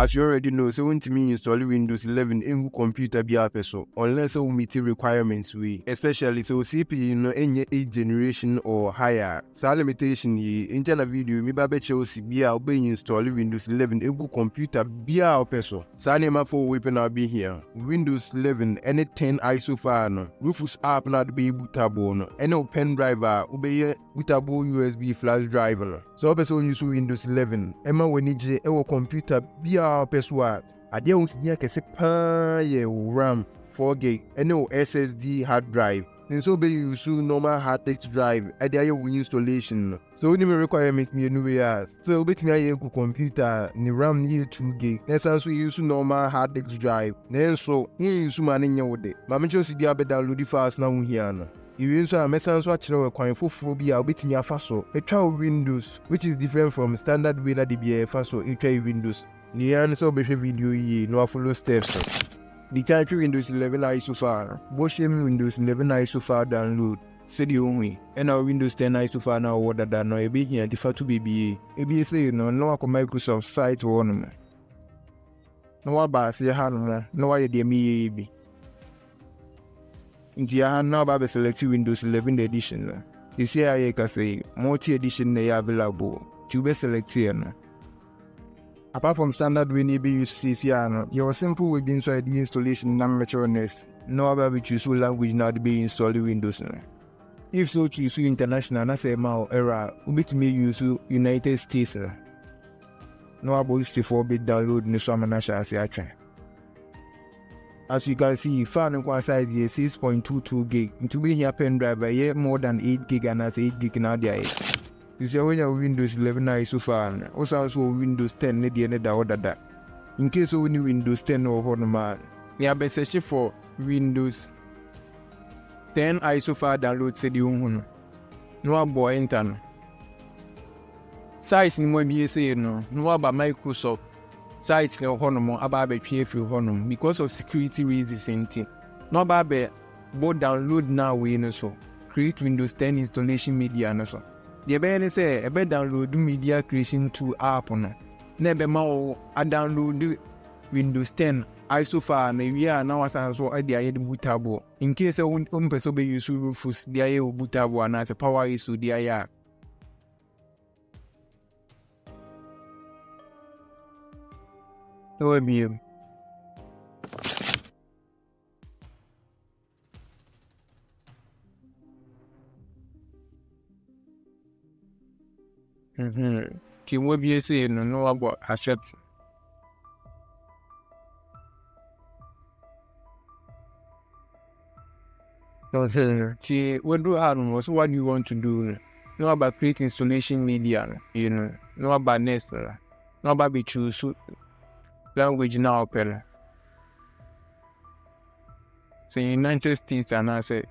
As you already know, so when to me install Windows 11 in computer be so unless we meet requirements especially so CPU no any 8th generation or higher. So limitation ye internal video me ba be Chelsea be install Windows 11 in computer be so. So name for weapon I'll be here. Windows 11 any 10 ISO file no. Rufus app not be bootable no. Any pen driver obey bootable USB flash drive no. So person use Windows 11 Emma when it computer be peswa ade wohia kese pa ye RAM 4GB and no SSD hard drive. And so be use normal hard disk drive at the installation. So any requirement me new years. So bet me a computer ni RAM ni 2GB. Let's also use normal hard disk drive. Then so use man in your day. Mama just be able download the files now here no. You also a message so actually require for be a bit near faso. A child Windows, which is different from standard way that the faso a child Windows. The answer be video ye no follow steps. The country Windows 11 ISO file. Both Windows 11 ISO file download. Say the only. And our Windows 10 ISO file now order that no be here defer to BBA. ABA say no Microsoft site one. No about say hard no why the me. Inti I now about select Windows 11 edition. You see I can say multi edition they available. To be selected. Apart from standard when you use CCR, your simple will be inside the installation non-matureness. No about which use language now to be installed Windows. If so choose international, that's a mal error, which may use United States. No about 64-bit download in the Swamanasha as I try. As you can see, file and size is 6.22GB. Into being here pen drive by more than 8GB and as 8GB now there. You see when your Windows 11 ISO file, also Windows 10 need the other order that. In case of Windows 10 or whatever, we have been searching for Windows 10 ISO file download said you no boy internal. Size ni mo be say no about Microsoft site no hono about be pay free hono because of security reasons. No about be both download now we no so create Windows 10 installation media no so. The be say e be download media creation tool app no. Na be ma o download Windows 10 ISO file na we are now as so e dey bootable. In case person be use Rufus dey bootable and as power issue dey ya. So be Ki wo be say no about asset. See, what do I know? So what do you want to do? No about create installation media, no about nest, no about be choose language now open. So United States and I say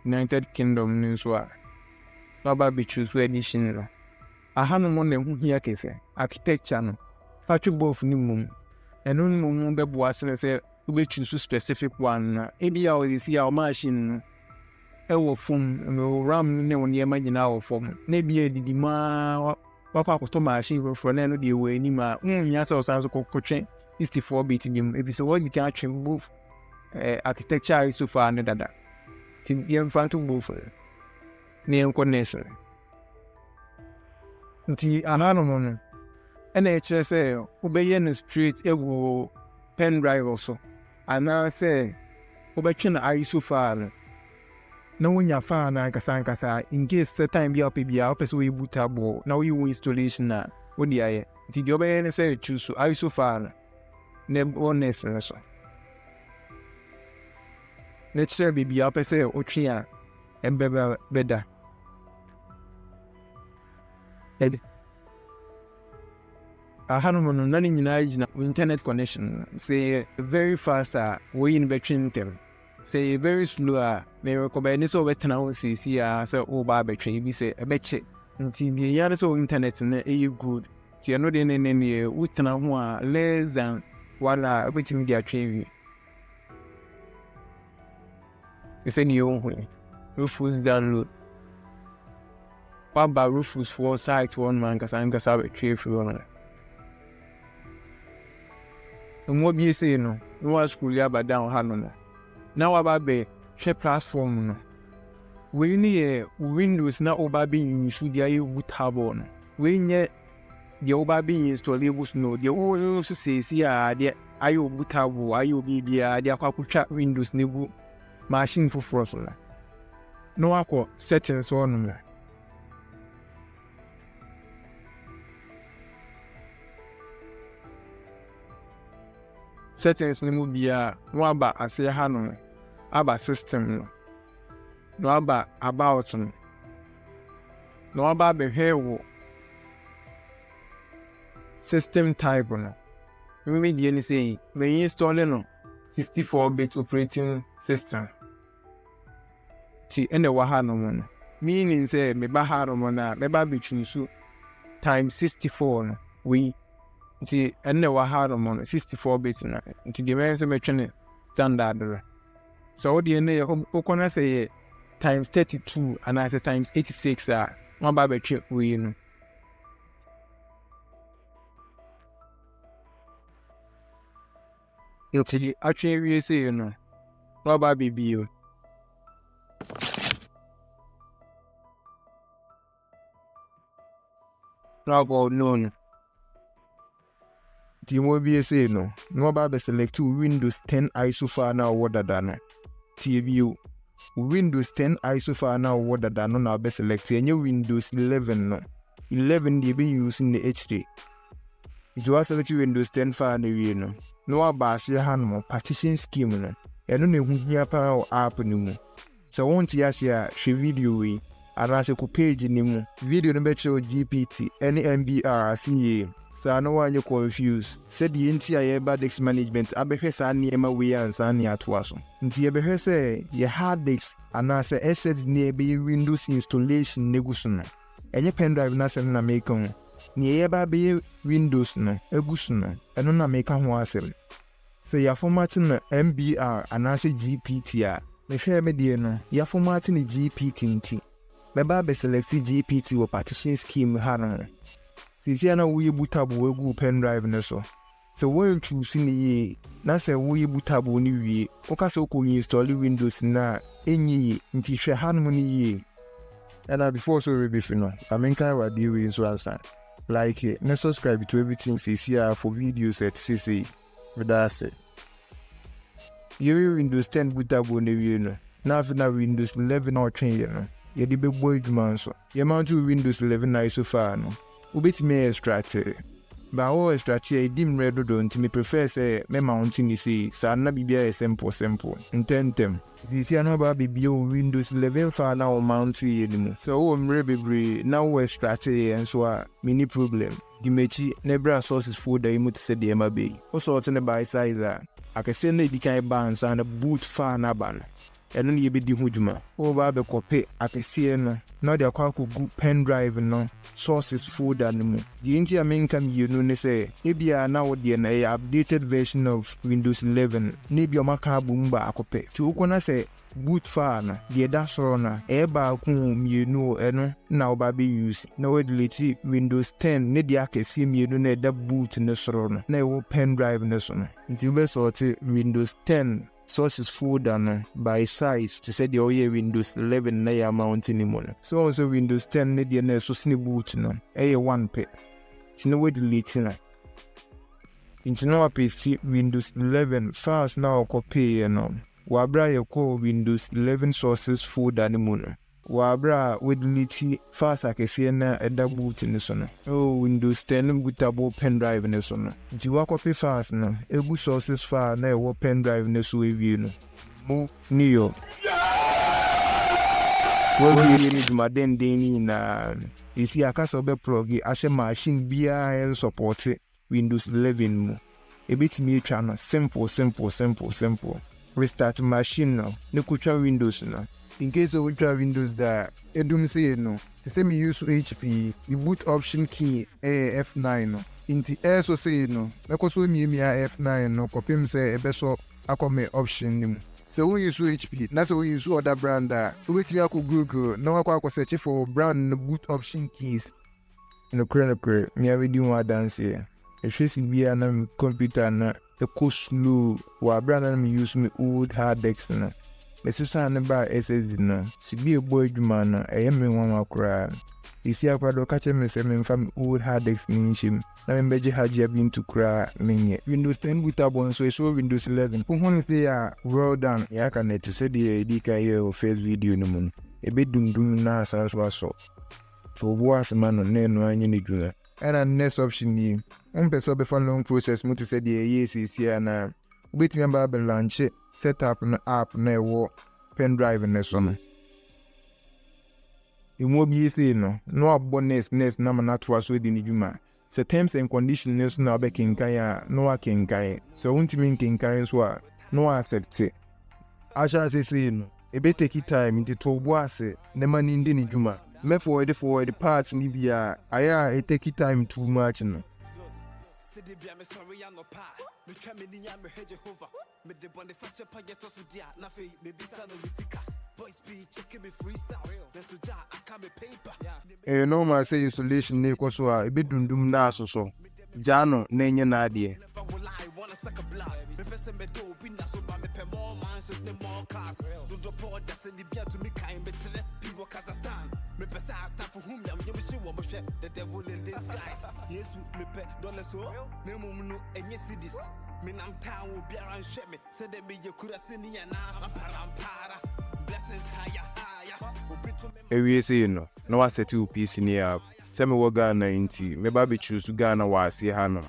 United Kingdom news what. No about be choose edition. I have no money who here can say architecture no. Factory both ni mum. And no mum be boas say we choose specific one. Ebi our see our machine. Ewo phone RAM ne woni imagine our phone. Na bi edidi ma wakwa to machine for na no dey we ni ma. Nya say osanso kokotwe 64-bit nim. Ebi so what you can actually move architecture is so far no dada. Tin yem fan to move. Ne en connection. Nti anano no. Ena ekire say obeye no straight ewo pen drive also. Ana say obetwe na ISO file. Na wonya file na nkasa in case time bi opebia opese we bootable na we installation na wo di aye. Nti di obeye ne say choose ISO file. Ne honest na so. Let's say bibi opese otwe a embeba beda. Hanomono nani nyina ijina internet connection say very fast we in between them say very slow me recommend so wetana won say say o ba between bi say e beche nti the yare so internet na e good ti no de ne wetana ho a less than wala betimi dia twen wi say ni o ho Rufus download ba Rufus for site one man kasa between free one. Mo bi say no wa school ya ba down ha no na wa ba be share platform no we ni Windows na oba be use dia ye bootable no we nye dia oba be installable no dia o so say dia ayo bootable ayo bibia dia kwakutwa Windows ne bu machine foforo so la no akọ settings on la settings ni mu bia no aba ase ha no aba system no aba about no aba be hwe system type no we dey ni say we install no 64-bit operating system ti ene wa ha no mo meaning say me ba ha no mo na me ba be choose times 64 no we ti ene wa ha no mo 64-bit na ti the way say me twene standard so what the ne o kona say times 32 and I say times 86 one ba be twe we no Yoti actually we say you know no ba baby you no about no the mo bi say no ba be select Windows 10 ISO file na wo dada no TVU Windows 10 ISO file na wo dada no na be select enye Windows 11 no 11 dey be using the H3 it was select Windows 10 file na we no aba se ha no partition scheme no eno na hu hia pa app ni mu so won't ya share video we arase ko page ni mu video no be show GPT any MBR CA sa no wanye confuse said the entire bad disk management abehwe sa niema we ansa ni atoa so nti ye behwe se ye hard disk anase SSD ne be Windows installation neguso no enye pen drive na se na make on ni ye ba be Windows no eguso no eno na make ho asem se ya format na MBR anase GPT a mehwe me die no ya format ni GPT nti me ba be select GPT wo partition scheme ha no sisi ana we bootable egu pen drive ne so when choose ni na se we bootable ni wie o ka se ko install Windows na enyi nti hwe ha no ni ye and before so we be no I mean kai wa dey we so answer like it na subscribe to everything sisi for videos at sisi with that you Windows 10 bootable ni wie no na na Windows 11 or train no ye di be boy dman so ye mount Windows 11 na so far no ubetime extract ba o extract e dim redo do ntimi prefer say me mount ni say sa na bibia simple intentem this ya no ba bibia Windows 11 fa na o mount ye ni mu so o mre bebre na o extract e enso a mini problem di mechi na bra sources folder imu te se de ma be o sort ne by size a akese na di kan ba ansa na boot fa na ba no eno ne yebedi huduma o ba be copy akese no na de akwa ko pen drive no sources folder no mu the inti amenka mi no ne say ebia na wo de na updated version of Windows 11 ne bia maka bumba akope ti ukona say boot file na de da soro na e ba ku mienu eno na oba be use na we delete Windows 10 ne de akese mienu na da boot ne soro no na e wo pen drive ne so no nti be sort Windows 10 sources folder no by size to say the Windows 11 na ya mount ni mo so also Windows 10 ne de na so sne boot no e 1 pe ti no we delete na nti no wa paste Windows 11 files na copy no wa bra ye ko Windows 11 sources folder ni mo no wa bra we delete files akese na eda boot ni so no Windows 10 bootable pen drive ni so no nti wa copy files no egu sources file na e wo pen drive ni so ewie no mo ni yo wo bi ni duma den ni na isi akasa be plug ashe machine bia support Windows 11 mu ebitimi etwa no simple restart machine no ne kutwa Windows no in case of ultra Windows that edum say no say me use HP the boot option key F9 no inti so say no because we me F9 no copy say e be so akome option nim so we use HP na so we use other brand that we me akọ Google na akọ search for brand boot option keys no crane me already one dance here Efesi bia na me computer na eco slow wa bra na me use me old hard disk na. Me sesa ne ba SSD na. Sibi ebo adwuma na me nwa makra. Isi akwa do ka che me se me mfa me old hard disk ni nchim. Na me beje hajia bi ntu kra menye. Windows 10 bootable so so Windows 11. Who say ya well done. Ya ka net se de di ka ye o first video no mu. Ebe dundum na asanso so. So was man no no anyi ni dwuna. And next option ni person be for long process mo to say the yes is here na wait me about the launch set up na app na wo pen drive na so no imo bi say no abonest na na to so di ni dwuma se terms and conditions na be kinkan ya no akinkan so untimi kinkan so a no accept it asha say no e be take time into to boase na mani ndi ni dwuma me forward the parts ni bia aya it take time too much no. Normal say installation ne ko so a e be dundum na so jano na enye na ade we say no wa set you piece ni up say me wo Ghana inti me ba be choose Ghana wa ase ha no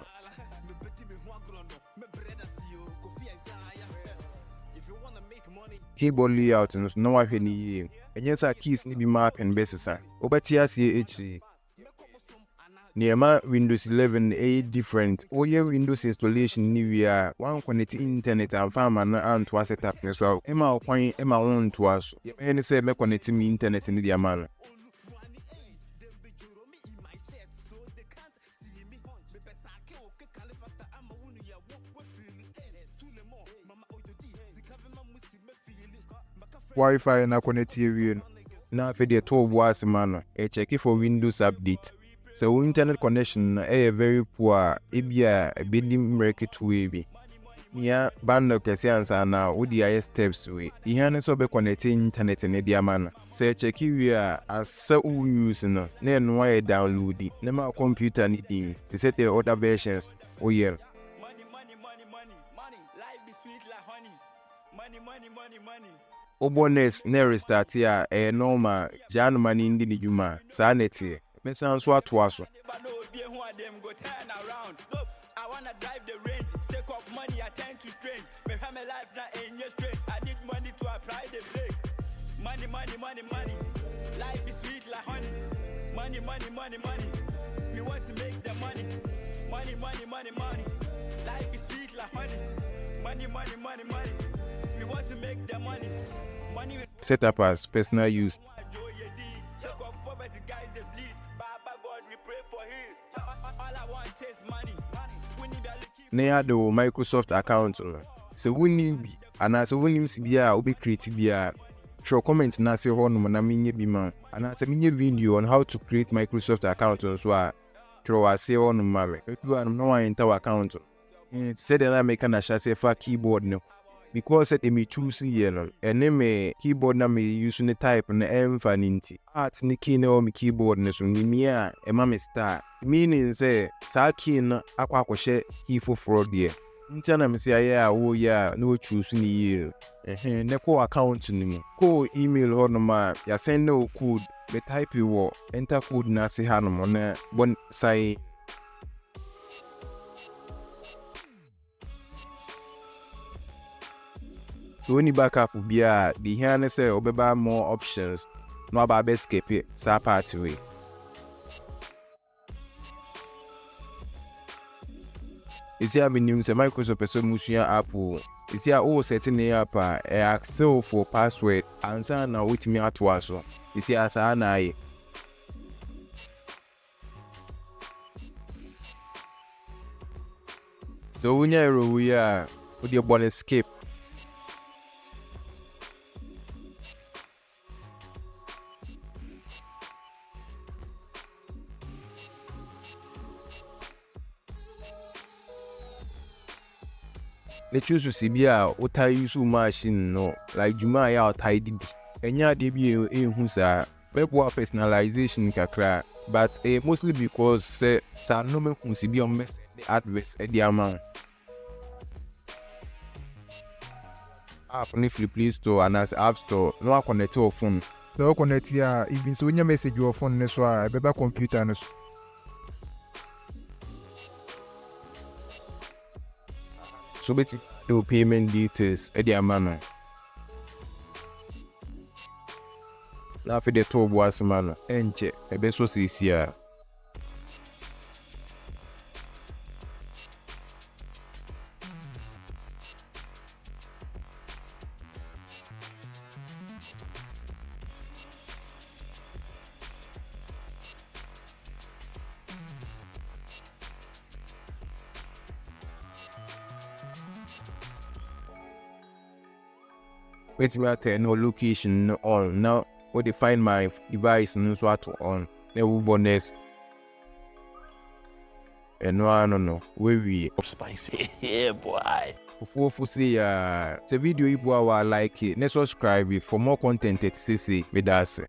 keyboard layout no wa hwe ni yi enye sa keys ni bi map and besesa obati ase echi Niema Windows 11 different. Oye Windows installation ni wia one connect internet and farm na anto setup ne so. Ema okwan ema won to aso. Ye ne say me connect me internet ni dia man. Wi-Fi na connect here na fe de to boas man. E check for Windows update. So internet connection very poor ebia ebedi mreket we bi ya bando kese ansa na odi steps we ihe ne so be connect internet ne dia man say check we as u use no na no why download na ma computer ni din to set the other versions oh yeah obones na restart ya normal jan mani ndi ni juma sa neti me sound so atwaso I wanna drive the range, stake off money, I tend to strange. Me have my life now in your straight. I need money to apply the brake. Money, life is sweet like honey. Money. We want to make the money. Money. Life is sweet like honey. Money. We want to make the money. Money set up as personal use. Na the Microsoft account so woni bi ana so woni bia obi create bia show comment na say ho no na menye bi ma ana say menye video on how to create Microsoft account so a throw ase ho no ma me do an no wan enter account said na make na sha say fa keyboard no because say me choose here no ene me keyboard na me use ne type na emfa ninti art ni key na o me keyboard ne so ni me a e ma me star meaning say sa key na akwa akwohye key for there ntia na me say aye a wo ya na o choose ni here ne ko account ni mu ko email ho no ma ya send no code be type wo enter code na say ha no mo na bon sai when you back up bia the here say obeba more options no about best skip it sa part way is here minimum say Microsoft person musia app is here all setting the app ask for password answer na with me at so is here as na so when you are with your bonus skip ne choose to see bia otai use machine no like juma ya otai di enya de bi ehun sa webo personalization kakra but mostly because sa no me kun si bi on mess the adverts e di ama app ni Play Store and as App Store no connect your phone so connect here even so nya message your phone ne so a beba computer no so bet do payment details e di ama no na fi de to bo asema no enche e be so sia wait me at no location on now what they find my device no so at on na wo bonus no we Spicy. Yeah, boy. for say the video if you like it, subscribe for more content at CC with us.